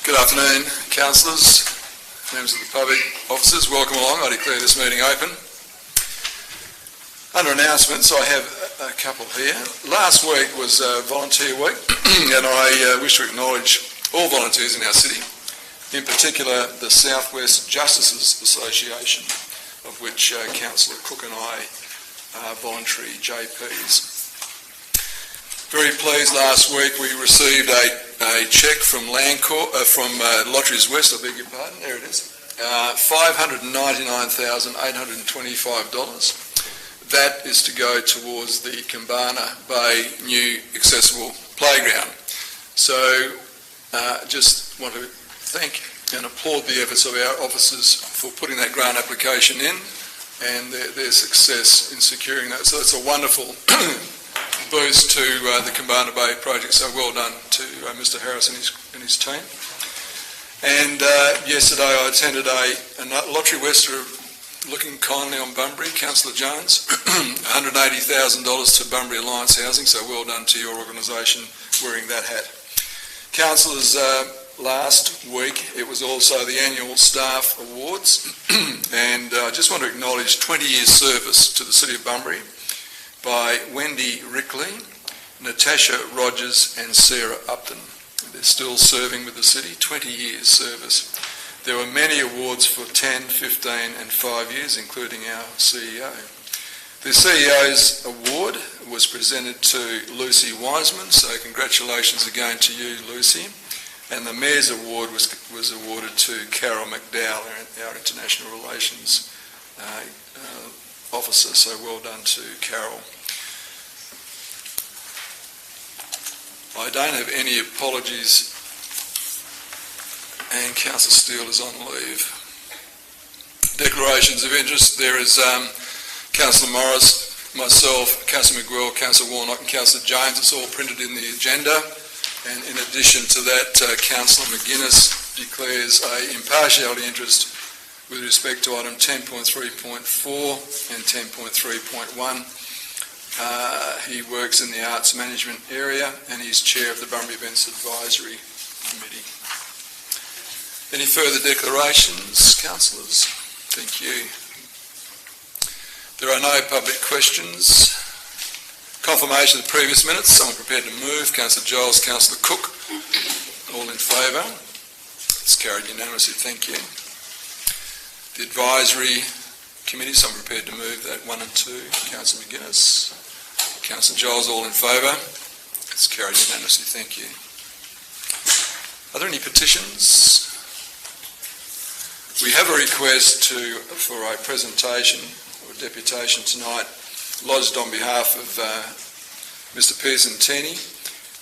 Good afternoon, councillors, members of the public, officers, welcome along. I declare this meeting open. Under announcements, I have a couple here. Last week was Volunteer Week and I wish to acknowledge all volunteers in our city, in particular the South West Justices Association, of which Councillor Cook and I are voluntary JPs. Very pleased, last week we received a cheque from Lotteries West, I beg your pardon, there it is, $599,825. That is to go towards the Kambana Bay new accessible playground. So just want to thank and applaud the efforts of our officers for putting that grant application in and their success in securing that. So it's a wonderful boost to the Kambana Bay project, so well done to Mr Harris and his team. And yesterday I attended a Lottery West looking kindly on Bunbury, Councillor Jones, $180,000 to Bunbury Alliance Housing, so well done to your organisation wearing that hat. Councillors, last week it was also the annual Staff Awards and I just want to acknowledge 20 years service to the City of Bunbury by Wendy Rickley, Natasha Rogers and Sarah Upton. They're still serving with the city, 20 years service. There were many awards for 10, 15 and 5 years, including our CEO. The CEO's award was presented to Lucy Wiseman, so congratulations again to you, Lucy. And the Mayor's award was awarded to Carol McDowell, our International Relations officer, so well done to Carol. I don't have any apologies and Councillor Steele is on leave. Declarations of interest, there is Councillor Morris, myself, Councillor McGuell, Councillor Warnock and Councillor Jones. It's all printed in the agenda, and in addition to that, Councillor McGuinness declares a impartiality interest with respect to item 10.3.4 and 10.3.1. He works in the arts management area and he's chair of the Bunbury Events Advisory Committee. Any further declarations, councillors? Thank you. There are no public questions. Confirmation of the previous minutes. Someone prepared to move? Councillor Giles, Councillor Cook. All in favour? It's carried unanimously. Thank you. The Advisory Committee, someone prepared to move that 1 and 2. Councillor McGuinness. Councillor Giles, all in favour? It's carried unanimously. Thank you. Are there any petitions? We have a request for a presentation or deputation tonight lodged on behalf of Mr Pearson Tini.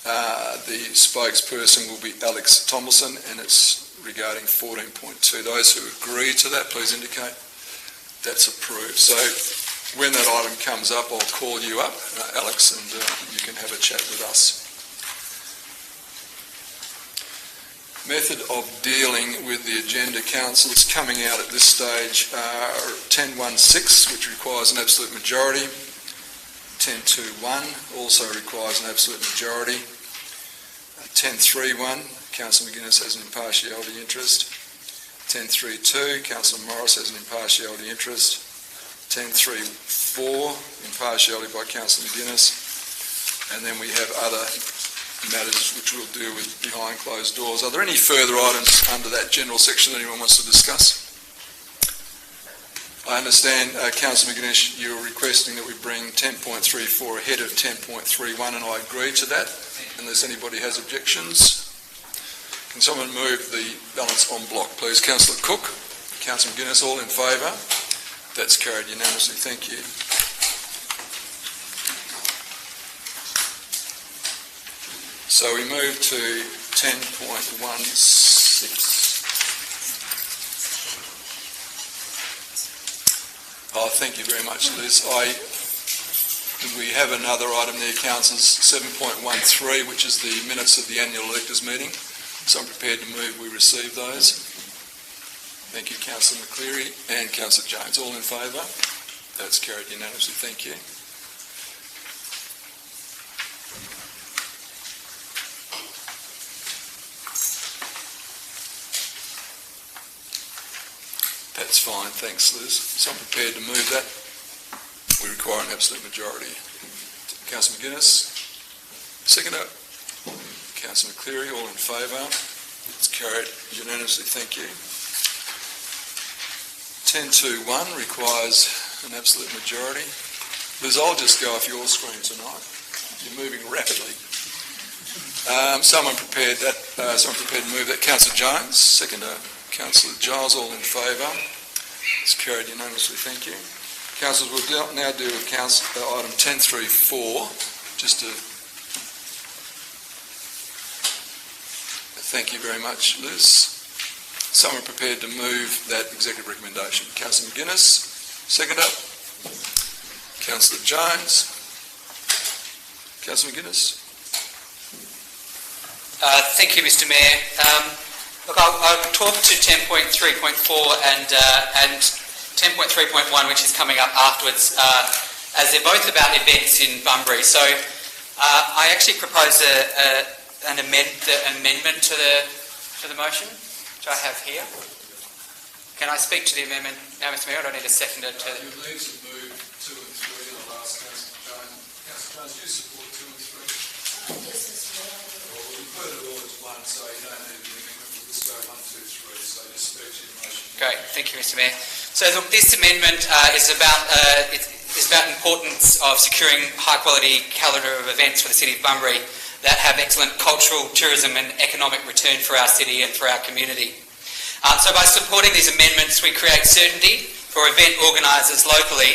The spokesperson will be Alex Tomlinson and it's regarding 14.2. Those who agree to that, please indicate. That's approved. So when that item comes up, I'll call you up, Alex, and you can have a chat with us. Method of dealing with the agenda, councillors, coming out at this stage are 10.1.6, which requires an absolute majority. 10.2.1 also requires an absolute majority. 10.3.1, Councillor McGuinness has an impartiality interest. 10.3.2, Councillor Morris has an impartiality interest. 10.3.4, impartiality by Councillor McGuinness. And then we have other matters which we'll deal with behind closed doors. Are there any further items under that general section that anyone wants to discuss? I understand, Councillor McGuinness, you're requesting that we bring 10.34 ahead of 10.31 and I agree to that, unless anybody has objections. Can someone move the balance en bloc, please? Councillor Cook, Councillor McGuinness, all in favour? That's carried unanimously. Thank you. So we move to 10.16. Oh, thank you very much, Liz. We have another item there, councillors, 7.13, which is the minutes of the annual electors meeting. So I'm prepared to move we receive those. Thank you, Councillor McCleary and Councillor Jones. All in favour? That's carried unanimously. Thank you. That's fine, thanks Liz. So I'm prepared to move that. We require an absolute majority. Councillor McGuinness, seconder. Councillor McCleary, all in favour. It's carried unanimously, thank you. 10.2.1 requires an absolute majority. Liz, I'll just go off your screen tonight. You're moving rapidly. Someone prepared to move that. Councillor Jones, seconder. Councillor Giles, all in favour. It's carried unanimously, thank you. Councillors, we'll now deal with item 10.3.4. Just to thank you very much, Liz. Someone prepared to move that executive recommendation. Councillor McGuinness, seconder. Councillor Jones. Councillor McGuinness. Thank you, Mr Mayor. Look, I'll talk to 10.3.4 and 10.3.1, which is coming up afterwards, as they're both about events in Bunbury. So I actually propose an amendment to the motion, which I have here. Can I speak to the amendment now, Mr Mayor? I don't need a seconder to... You need to move 2 and 3 in the last, Councillor Jones. Councillor Jones, do you support 2 and 3? Yes, Mr Mayor. Well, we've put it all as one, so you don't need the amendment. We'll just go 1, 2, 3. So just speak to your motion. Great, thank you, Mr Mayor. So look, this amendment is about the importance of securing high-quality calendar of events for the City of Bunbury that have excellent cultural, tourism and economic return for our city and for our community. So by supporting these amendments, we create certainty for event organisers locally,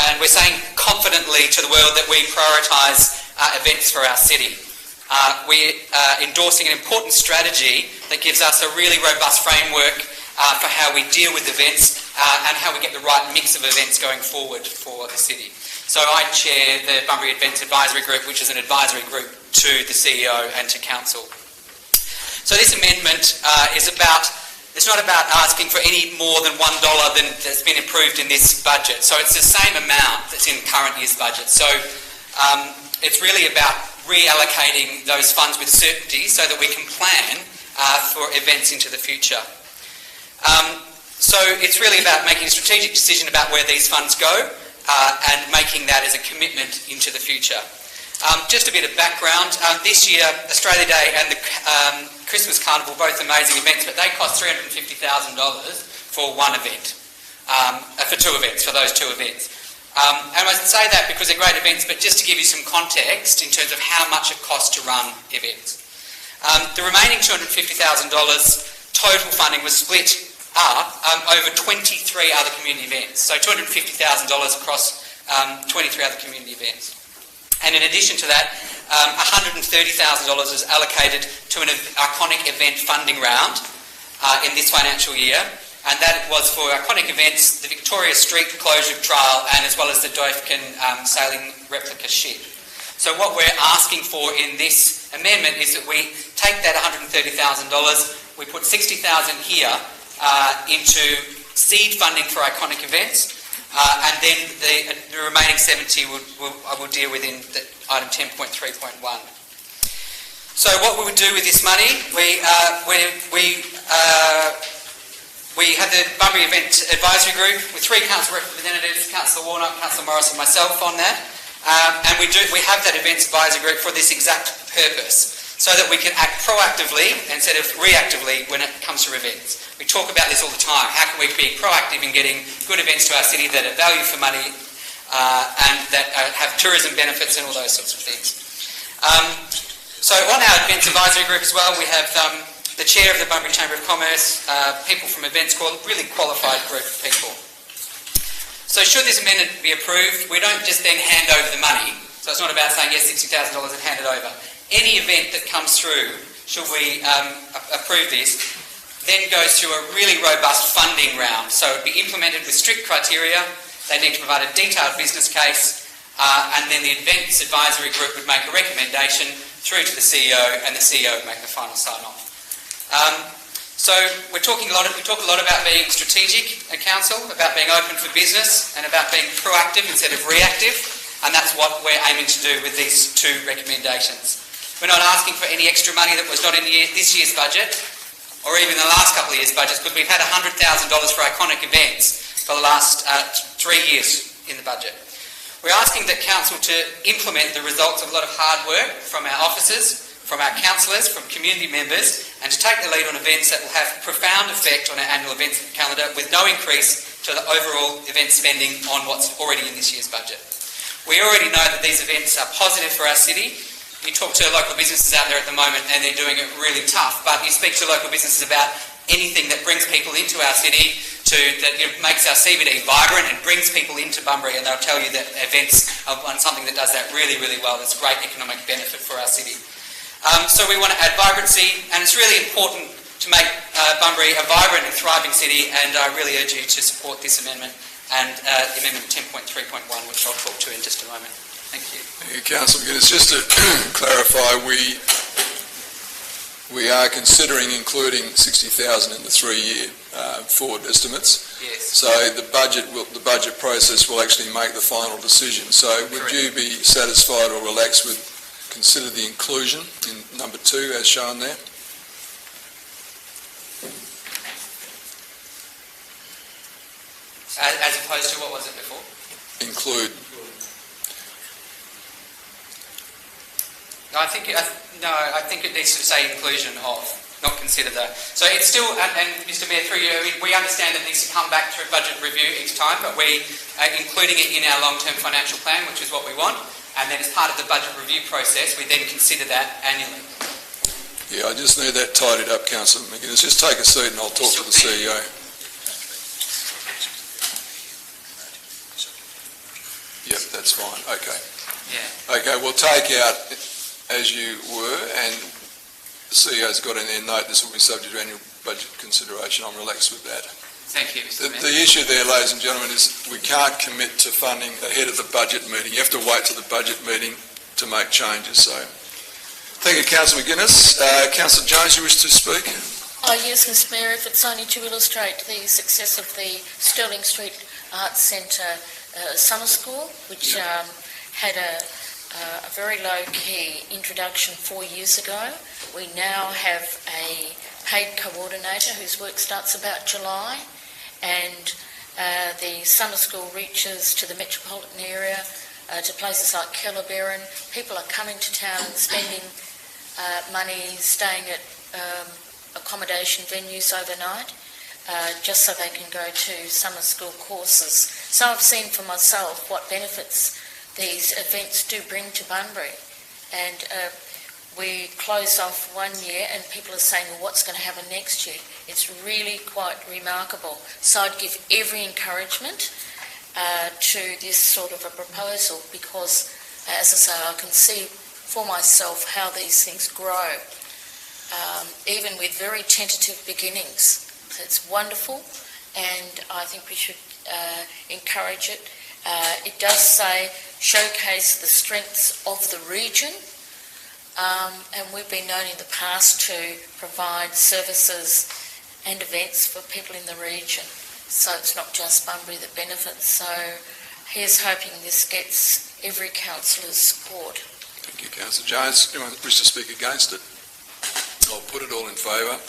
and we're saying confidently to the world that we prioritise events for our city. We're endorsing an important strategy that gives us a really robust framework for how we deal with events and how we get the right mix of events going forward for the city. So I chair the Bunbury Events Advisory Group, which is an advisory group to the CEO and to Council. So this amendment it's not about asking for any more than $1 that's been approved in this budget. So it's the same amount that's in current year's budget. So it's really about reallocating those funds with certainty so that we can plan for events into the future. So it's really about making a strategic decision about where these funds go and making that as a commitment into the future. Just a bit of background. This year, Australia Day and the Christmas Carnival, both amazing events, but they cost $350,000 for one event, for those two events. And I say that because they're great events, but just to give you some context in terms of how much it costs to run events. The remaining $250,000 total funding was split up over 23 other community events, so $250,000 across 23 other community events. And in addition to that, $130,000 is allocated to an iconic event funding round in this financial year, and that was for iconic events, the Victoria Street closure trial, and as well as the Dovkin sailing replica ship. So what we're asking for in this amendment is that we take that $130,000, we put $60,000 here into seed funding for iconic events, and then the remaining 70 I will deal with in item 10.3.1. So what we would do with this money, we have the Bunbury Event Advisory Group with 3 council representatives, Councillor Warnock, Councillor Morris and myself on that, and we have that Events Advisory Group for this exact purpose, so that we can act proactively instead of reactively when it comes to events. We talk about this all the time. How can we be proactive in getting good events to our city that are value for money and that have tourism benefits and all those sorts of things. So on our Events Advisory Group as well, we have the Chair of the Bunbury Chamber of Commerce, people from Events Corp, really qualified group of people. So should this amendment be approved, we don't just then hand over the money. So it's not about saying yes, $60,000 and hand it over. Any event that comes through, should we approve this, then goes through a really robust funding round. So it would be implemented with strict criteria. They need to provide a detailed business case, and then the Events Advisory Group would make a recommendation through to the CEO, and the CEO would make the final sign-off. So we talk a lot about being strategic at Council, about being open for business, and about being proactive instead of reactive, and that's what we're aiming to do with these 2 recommendations. We're not asking for any extra money that was not in this year's budget. or even the last couple of years' budgets, but we've had $100,000 for iconic events for the last 3 years in the budget. We're asking that Council to implement the results of a lot of hard work from our officers, from our councillors, from community members, and to take the lead on events that will have profound effect on our annual events calendar with no increase to the overall event spending on what's already in this year's budget. We already know that these events are positive for our city. You talk to local businesses out there at the moment and they're doing it really tough, but you speak to local businesses about anything that brings people into our city, that makes our CBD vibrant and brings people into Bunbury, and they'll tell you that events are something that does that really, really well. There's great economic benefit for our city. So we want to add vibrancy, and it's really important to make Bunbury a vibrant and thriving city, and I really urge you to support this amendment and Amendment 10.3.1, which I'll talk to in just a moment. Thank you. Thank you, Councillor McGuinness. Just to clarify, we are considering including 60,000 in the 3-year forward estimates. Yes. So the budget process will actually make the final decision. So would you be satisfied or relaxed with consider the inclusion in number 2 as shown there? As opposed to what was it before? Include. No, I think it needs to say inclusion of, not consider the. So it's still, and Mr. Mayor, through you, we understand that it needs to come back through budget review each time, but we are including it in our long-term financial plan, which is what we want, and then as part of the budget review process, we then consider that annually. Yeah, I just need that tidied up, Councillor McGuinness. Just take a seat and I'll talk to the CEO. Yep, that's fine. Okay. Yeah. Okay, we'll take out as you were, and the CEO's got in their note this will be subject to annual budget consideration. I'm relaxed with that. Thank you, Mr. Mayor. The issue there, ladies and gentlemen, is we can't commit to funding ahead of the budget meeting. You have to wait till the budget meeting to make changes. So, thank you, Councillor McGuinness. Councillor Jones, you wish to speak? Oh yes, Mr. Mayor, if it's only to illustrate the success of the Stirling Street Arts Centre summer school, which had a very low-key introduction 4 years ago. We now have a paid coordinator whose work starts about July, and the summer school reaches to the metropolitan area, to places like Kellerberrin. People are coming to town and spending money, staying at accommodation venues overnight, just so they can go to summer school courses. So I've seen for myself what benefits these events do bring to Bunbury. And we closed off 1 year and people are saying, well, what's going to happen next year? It's really quite remarkable. So I'd give every encouragement to this sort of a proposal because, as I say, I can see for myself how these things grow, even with very tentative beginnings. It's wonderful, and I think we should encourage it. It does say showcase the strengths of the region, and we've been known in the past to provide services and events for people in the region. So it's not just Bunbury that benefits. So here's hoping this gets every councillor's support. Thank you, Councillor Jones. Anyone wish to speak against it? I'll put it all in favour.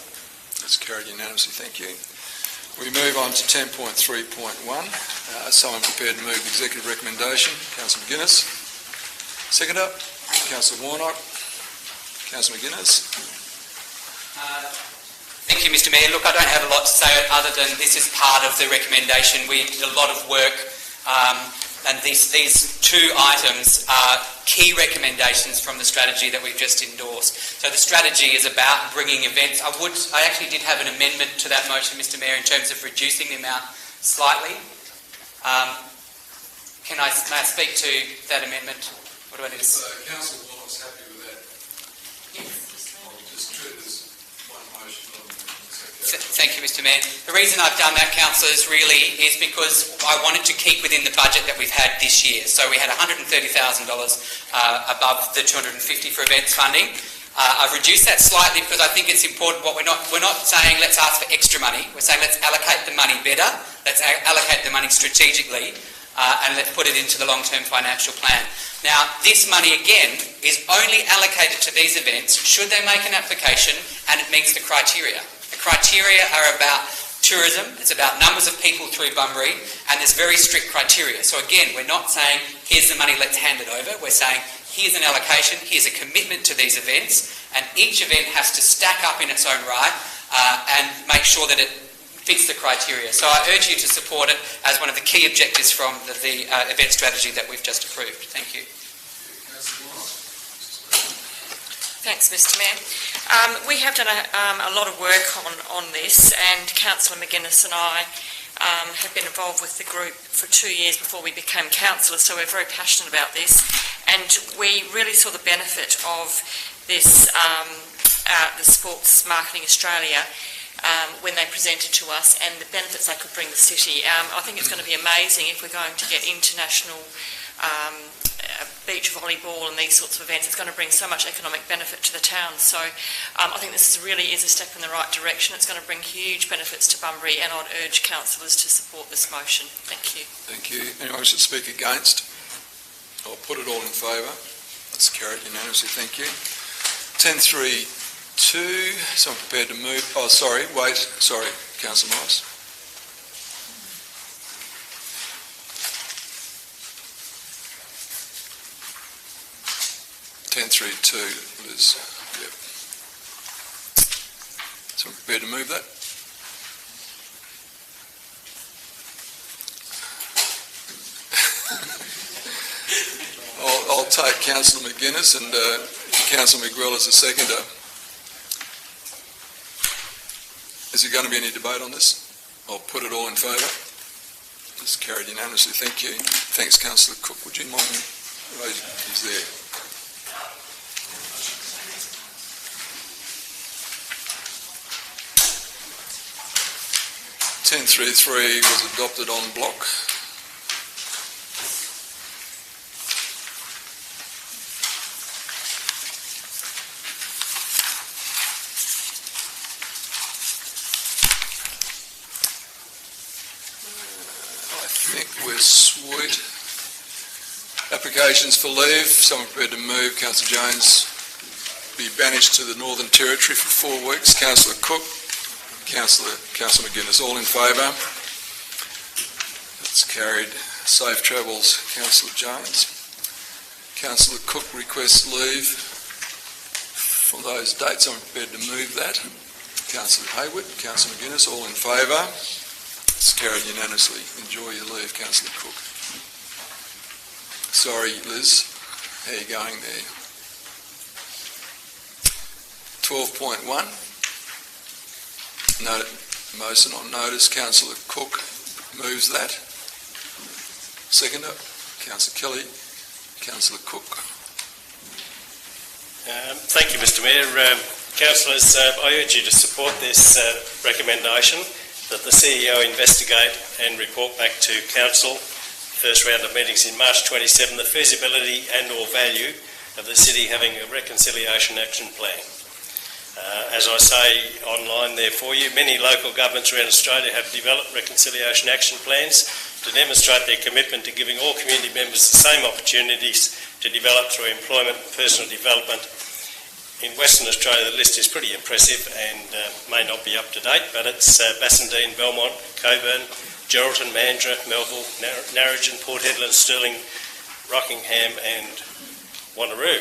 It's carried unanimously. Thank you. We move on to 10.3.1. Someone prepared to move the executive recommendation? Councillor McGuinness. Second up, Councillor Warnock. Councillor McGuinness. Thank you, Mr. Mayor. Look, I don't have a lot to say other than this is part of the recommendation. We did a lot of work, and these two items are key recommendations from the strategy that we've just endorsed. So the strategy is about bringing events. I actually did have an amendment to that motion, Mr. Mayor, in terms of reducing the amount slightly. May I speak to that amendment? What do I need to say? Councillor Warnock's happy with that. I'll just treat it as one motion. Thank you, Mr. Mayor. The reason I've done that, councillors, really is because I wanted to keep within the budget that we've had this year. So we had $130,000 above the $250 for events funding. I've reduced that slightly because I think it's important. We're not saying let's ask for extra money. We're saying let's allocate the money better. Let's allocate the money strategically, and let's put it into the long-term financial plan. Now, this money again is only allocated to these events should they make an application and it meets the criteria. The criteria are about tourism, it's about numbers of people through Bunbury, and there's very strict criteria. So again, we're not saying, here's the money, let's hand it over. We're saying, here's an allocation, here's a commitment to these events, and each event has to stack up in its own right and make sure that it fits the criteria. So I urge you to support it as one of the key objectives from the event strategy that we've just approved. Thank you. Thanks, Mr Mayor. We have done a lot of work on this, and Councillor McGuinness and I have been involved with the group for 2 years before we became councillors, so we're very passionate about this, and we really saw the benefit of this, the Sports Marketing Australia, when they presented to us, and the benefits they could bring the city. I think it's going to be amazing if we're going to get international beach volleyball and these sorts of events. It's going to bring so much economic benefit to the town. So I think this really is a step in the right direction. It's going to bring huge benefits to Bunbury, and I'd urge councillors to support this motion. Thank you. Thank you. Anyone wish to speak against? I'll put it all in favour. That's carried unanimously. Thank you. 10.3.2. Someone prepared to move? Oh, sorry. Wait. Sorry, Councillor Morris. 10.3.2, Liz. Yep. Someone prepared to move that? I'll take Councillor McGuinness and Councillor Miguel as a seconder. Is there going to be any debate on this? I'll put it all in favour. It's carried unanimously. Thank you. Thanks, Councillor Cook. Would you mind raising? He's there. 10.3.3 was adopted en bloc. I think we're sweet. Applications for leave. Someone prepared to move. Councillor Jones be banished to the Northern Territory for 4 weeks. Councillor Cook. Councillor McGuinness, all in favour? That's carried. Safe travels, Councillor Jones. Councillor Cook requests leave for those dates. I'm prepared to move that. Councillor Hayward, Councillor McGuinness, all in favour? It's carried unanimously. Enjoy your leave, Councillor Cook. Sorry, Liz. How are you going there? 12.1. Motion on notice. Councillor Cook moves that. Seconder, Councillor Kelly. Councillor Cook. Thank you, Mr Mayor. Councillors, I urge you to support this recommendation that the CEO investigate and report back to Council, first round of meetings in March 27, the feasibility and or value of the city having a reconciliation action plan. As I say online there for you, many local governments around Australia have developed reconciliation action plans to demonstrate their commitment to giving all community members the same opportunities to develop through employment and personal development. In Western Australia, the list is pretty impressive and may not be up to date, but it's Bassendean, Belmont, Coburn, Geraldton, Mandurah, Melville, Narrogin, Port Hedland, Stirling, Rockingham and Wanneroo.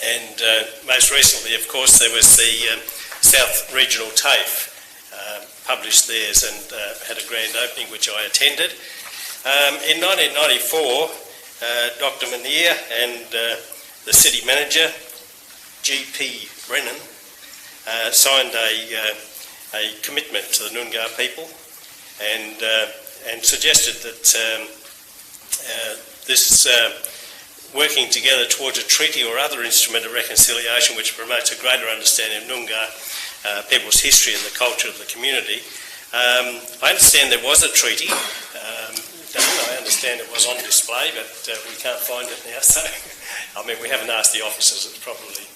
And most recently, of course, there was the South Regional TAFE published theirs and had a grand opening which I attended. In 1994, Dr Manier and the city manager, G.P. Brennan, signed a commitment to the Noongar people and suggested that this working together towards a treaty or other instrument of reconciliation which promotes a greater understanding of Noongar people's history and the culture of the community. I understand there was a treaty. I understand it was on display, but we can't find it now. So, I mean, we haven't asked the officers. It's probably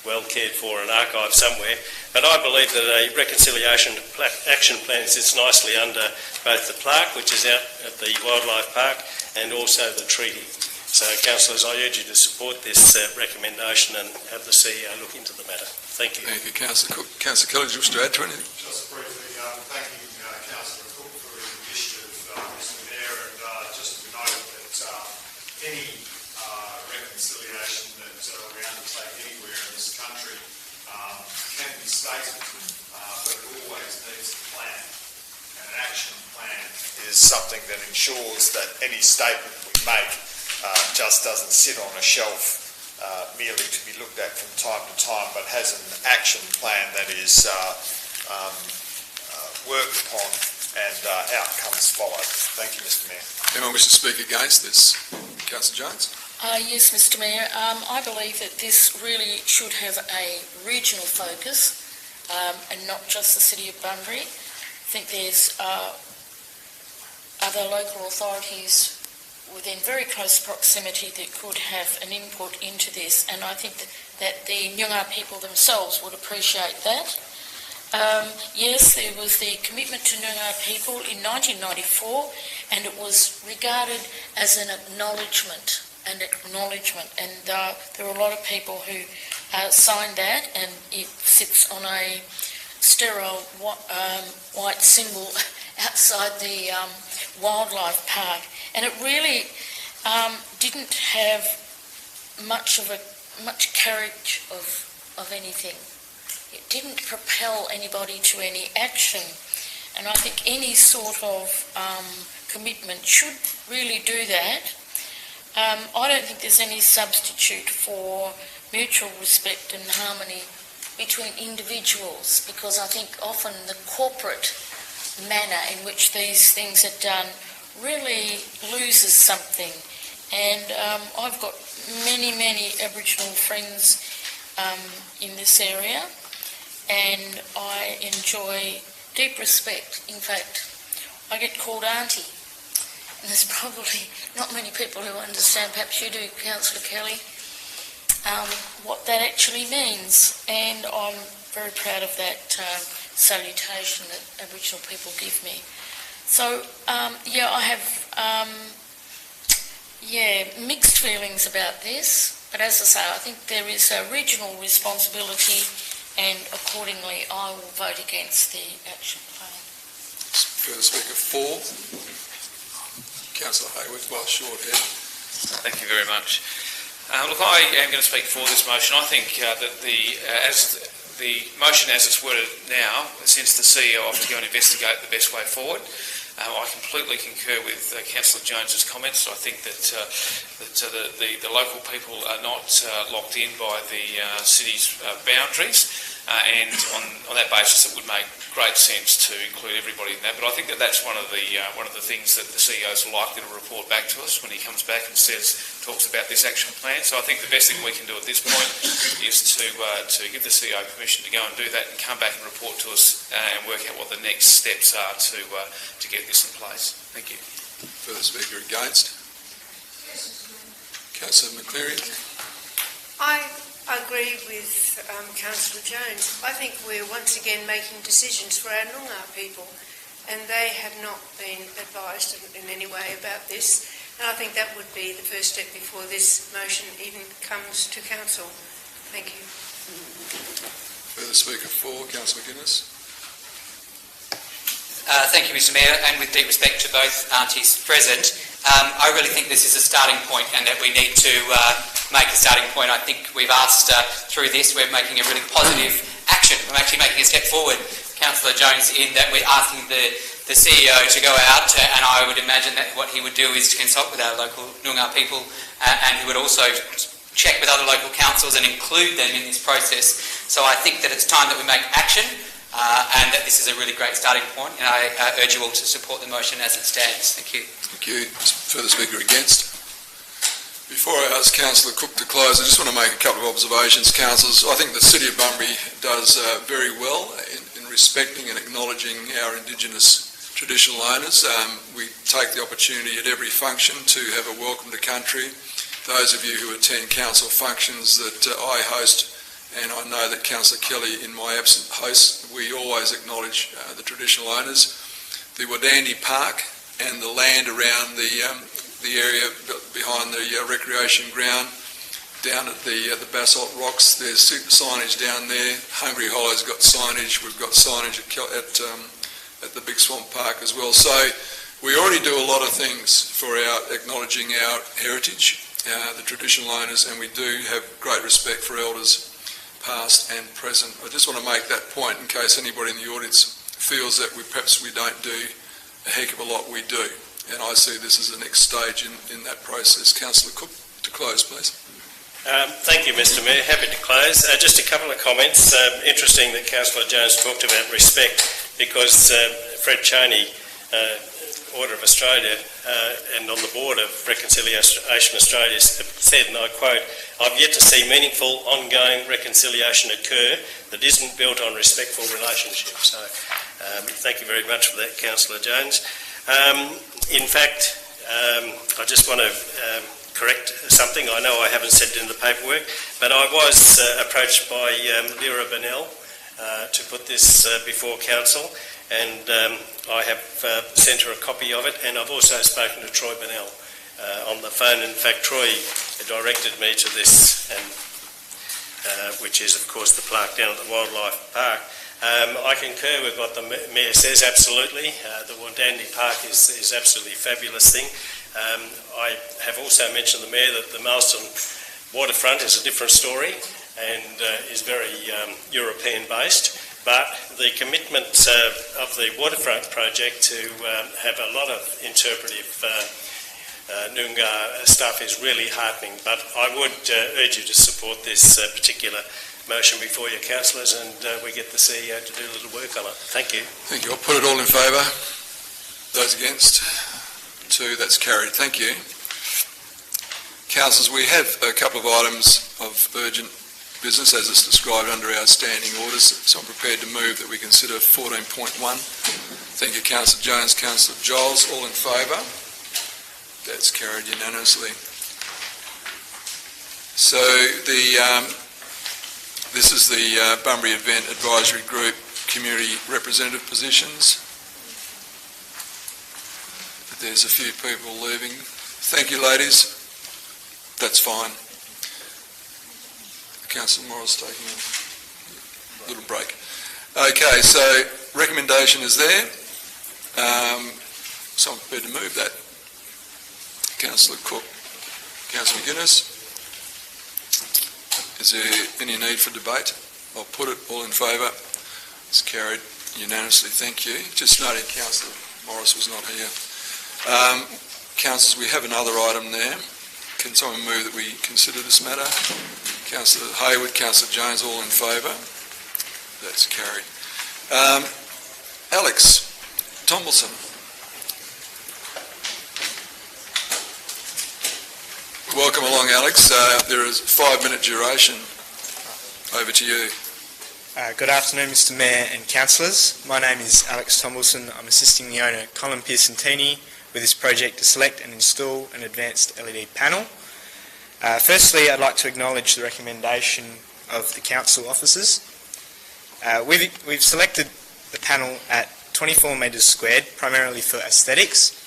well cared for and archived somewhere. But I believe that a reconciliation action plan sits nicely under both the plaque, which is out at the Wildlife Park, and also the treaty. So, councillors, I urge you to support this recommendation and have the CEO look into the matter. Thank you. Thank you, Councillor Cook. Councillor Kelly, do you wish to add to anything? Just briefly, thanking Councillor Cook for his initiative, Mr Mayor, and just to note that any reconciliation that we undertake anywhere in this country can be stated, but it always needs a plan. And an action plan is something that ensures that any statement we make just doesn't sit on a shelf merely to be looked at from time to time, but has an action plan that is worked upon and outcomes followed. Thank you, Mr Mayor. Anyone wish to speak against this? Councillor Jones? Yes, Mr Mayor. I believe that this really should have a regional focus and not just the City of Bunbury. I think there's other local authorities within very close proximity that could have an input into this, and I think that the Noongar people themselves would appreciate that. Yes, there was the commitment to Noongar people in 1994, and it was regarded as an acknowledgement, and there were a lot of people who signed that, and it sits on a sterile white symbol outside the wildlife park, and it really didn't have much carriage of anything. It didn't propel anybody to any action, and I think any sort of commitment should really do that. I don't think there's any substitute for mutual respect and harmony between individuals, because I think often the corporate manner in which these things are done really loses something. And I've got many Aboriginal friends in this area, and I enjoy deep respect. In fact, I get called auntie, and there's probably not many people who understand, perhaps you do, Councillor Kelly, what that actually means, and I'm very proud of that salutation that Aboriginal people give me. So, I have mixed feelings about this, but as I say, I think there is a regional responsibility, and accordingly I will vote against the action plan. Further speaker 4. Councillor Hayward, by a short head. Thank you very much. Look, I am going to speak for this motion. I think that the motion as it's worded now, since the CEO offered to go and investigate the best way forward, I completely concur with Councillor Jones's comments. I think that the local people are not locked in by the city's boundaries, and on that basis, it would make great sense to include everybody in that. But I think that that's one of the things that the CEO is likely to report back to us when he comes back and talks about this action plan. So I think the best thing we can do at this point is to give the CEO permission to go and do that and come back and report to us and work out what the next steps are to get this in place. Thank you. Further speaker against? Councillor McCleary. I agree with Councillor Jones. I think we're once again making decisions for our Noongar people, and they have not been advised in any way about this, and I think that would be the first step before this motion even comes to Council. Thank you. Further speaker 4, Councillor McGuinness. Thank you, Mr Mayor, and with deep respect to both aunties present, I really think this is a starting point, and that we need to make a starting point. I think we've asked through this, we're making a really positive action. We're actually making a step forward, Councillor Jones, in that we're asking the CEO to go out, and I would imagine that what he would do is to consult with our local Noongar people, and he would also check with other local councils and include them in this process. So I think that it's time that we make action, and that this is a really great starting point, and I urge you all to support the motion as it stands. Thank you. Thank you. Further speaker against? Before I ask Councillor Cook to close, I just want to make a couple of observations, councillors. I think the City of Bunbury does very well in respecting and acknowledging our Indigenous traditional owners. We take the opportunity at every function to have a welcome to country. Those of you who attend council functions that I host, and I know that Councillor Kelly, in my absence, hosts, we always acknowledge the traditional owners. The Wadandi Park and the land around the the area behind the recreation ground, down at the Basalt Rocks. There's signage down there. Hungry Hollow's got signage. We've got signage at the Big Swamp Park as well. So we already do a lot of things for acknowledging our heritage, the traditional owners, and we do have great respect for elders past and present. I just want to make that point in case anybody in the audience feels that perhaps we don't do a heck of a lot. We do, and I see this as the next stage in that process. Councillor Cook, to close, please. Thank you, Mr Mayor. Happy to close. Just a couple of comments. Interesting that Councillor Jones talked about respect, because Fred Chaney, Order of Australia, and on the board of Reconciliation Australia said, and I quote, "I've yet to see meaningful, ongoing reconciliation occur that isn't built on respectful relationships." So thank you very much for that, Councillor Jones. In fact, I just want to correct something. I know I haven't said it in the paperwork, but I was approached by Lyra Bennell to put this before Council, and I have sent her a copy of it, and I've also spoken to Troy Bennell on the phone. In fact, Troy directed me to this, and which is, of course, the plaque down at the Wildlife Park. I concur with what the Mayor says, absolutely. The Wandandi Park is absolutely a fabulous thing. I have also mentioned to the Mayor that the Marston waterfront is a different story and is very European-based, but the commitment of the waterfront project to have a lot of interpretive Noongar stuff is really heartening. But I would urge you to support this particular motion before your councillors, and we get the CEO to do a little work on it. Thank you. Thank you. I'll put it all in favour. Those against? 2. That's carried. Thank you. Councillors, we have a couple of items of urgent business as it's described under our standing orders, so I'm prepared to move that we consider 14.1. Thank you, Councillor Jones, Councillor Giles. All in favour? That's carried unanimously. So this is the Bunbury Event Advisory Group Community Representative positions. There's a few people leaving. Thank you, ladies. That's fine. Councillor Morris taking a little break. Okay, so recommendation is there. Someone prepared to move that. Councillor Cook. Councillor McGuinness. Is there any need for debate? I'll put it all in favour. It's carried unanimously. Thank you. Just noting Councillor Morris was not here. Councillors, we have another item there. Can someone move that we consider this matter? Councillor Hayward, Councillor Jones, all in favour? That's carried. Alex Tomlinson. Welcome along, Alex. There is 5-minute duration. Over to you. Good afternoon, Mr Mayor and Councillors. My name is Alex Tomlinson. I'm assisting the owner, Colin Pearson-Tini, with this project to select and install an advanced LED panel. Firstly, I'd like to acknowledge the recommendation of the council officers. We've selected the panel at 24 metres squared, primarily for aesthetics.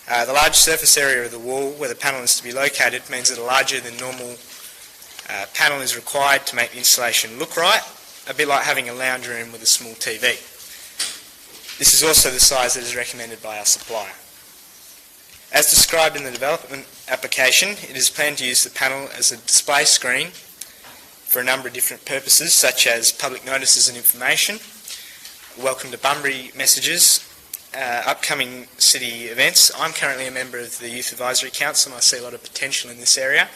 The large surface area of the wall where the panel is to be located means that a larger than normal panel is required to make the installation look right, a bit like having a lounge room with a small TV. This is also the size that is recommended by our supplier. As described in the development application, it is planned to use the panel as a display screen for a number of different purposes, such as public notices and information, welcome to Bunbury messages, upcoming city events. I'm currently a member of the Youth Advisory Council and I see a lot of potential in this area.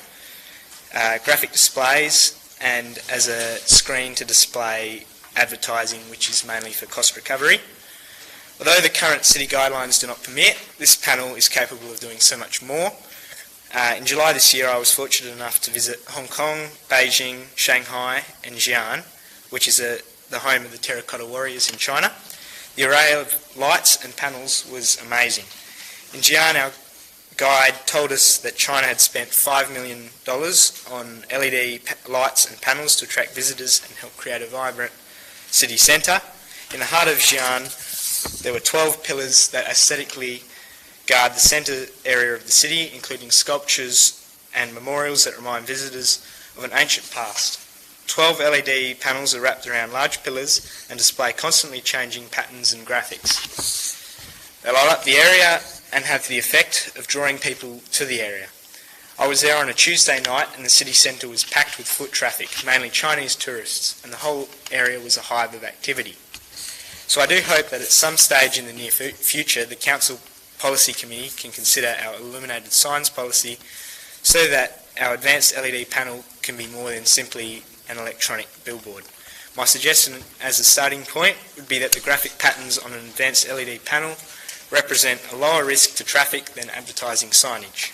Graphic displays, and as a screen to display advertising, which is mainly for cost recovery. Although the current city guidelines do not permit, this panel is capable of doing so much more. In July this year, I was fortunate enough to visit Hong Kong, Beijing, Shanghai and Xi'an, which is the home of the Terracotta Warriors in China. The array of lights and panels was amazing. In Xi'an, our guide told us that China had spent $5 million on LED lights and panels to attract visitors and help create a vibrant city centre. In the heart of Xi'an, there were 12 pillars that aesthetically guard the centre area of the city, including sculptures and memorials that remind visitors of an ancient past. 12 LED panels are wrapped around large pillars and display constantly changing patterns and graphics. They light up the area and have the effect of drawing people to the area. I was there on a Tuesday night and the city centre was packed with foot traffic, mainly Chinese tourists, and the whole area was a hive of activity. So I do hope that at some stage in the near future the Council Policy Committee can consider our illuminated signs policy so that our advanced LED panel can be more than simply an electronic billboard. My suggestion as a starting point would be that the graphic patterns on an advanced LED panel represent a lower risk to traffic than advertising signage.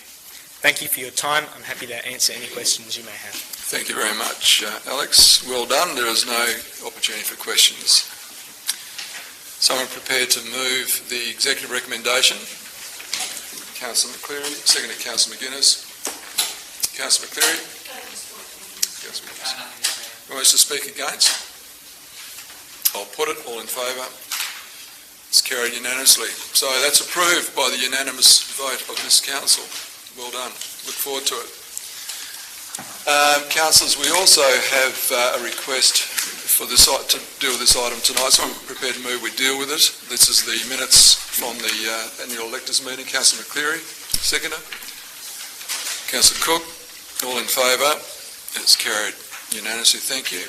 Thank you for your time. I'm happy to answer any questions you may have. Thank you very much, Alex. Well done. There is no opportunity for questions. Someone prepared to move the executive recommendation? Councillor McCleary, seconded Councillor McGuinness. Councillor McCleary? Councillor McGuinness. Who wants to speak against? I'll put it. All in favour? It's carried unanimously. So that's approved by the unanimous vote of this council. Well done. Look forward to it. Councillors, we also have a request for this to deal with this item tonight, so I'm prepared to move we deal with it. This is the minutes from the annual electors meeting. Councillor McCleary, seconder. Councillor Cook, all in favour. It's carried unanimously. Thank you.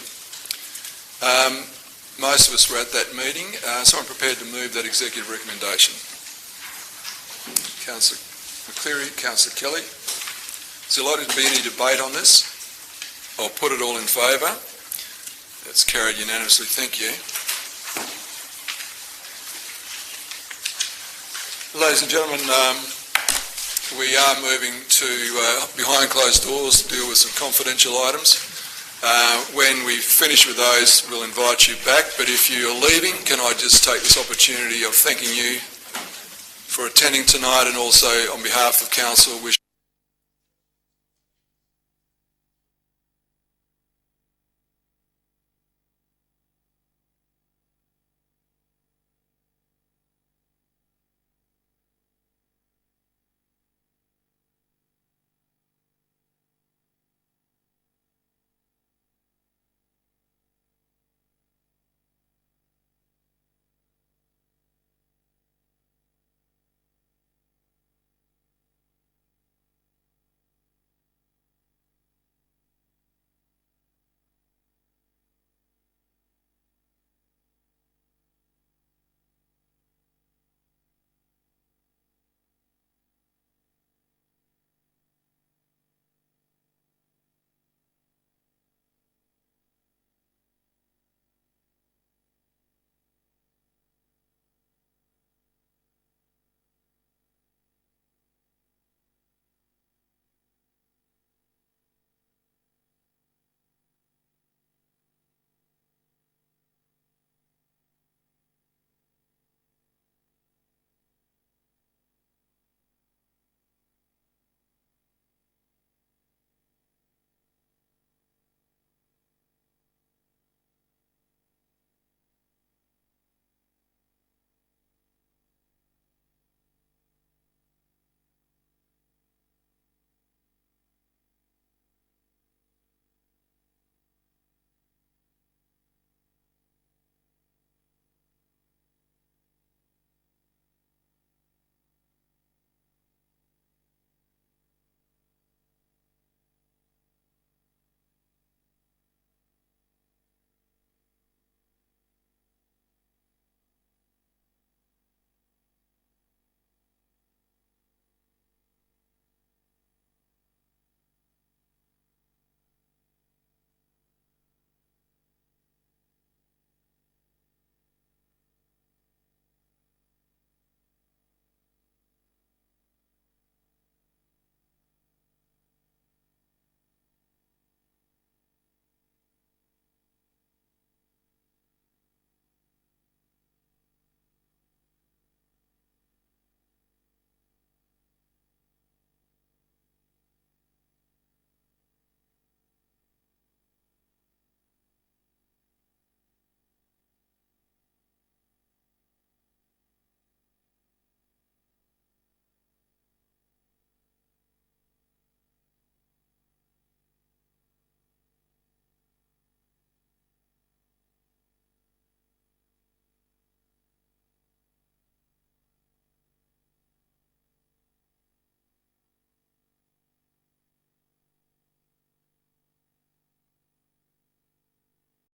Most of us were at that meeting, so I'm prepared to move that executive recommendation. Councillor McCleary, Councillor Kelly. Is there likely to be any debate on this? I'll put it all in favour. That's carried unanimously. Thank you. Ladies and gentlemen, we are moving to behind closed doors to deal with some confidential items. When we finish with those, we'll invite you back. But if you're leaving, can I just take this opportunity of thanking you for attending tonight, and also on behalf of council wish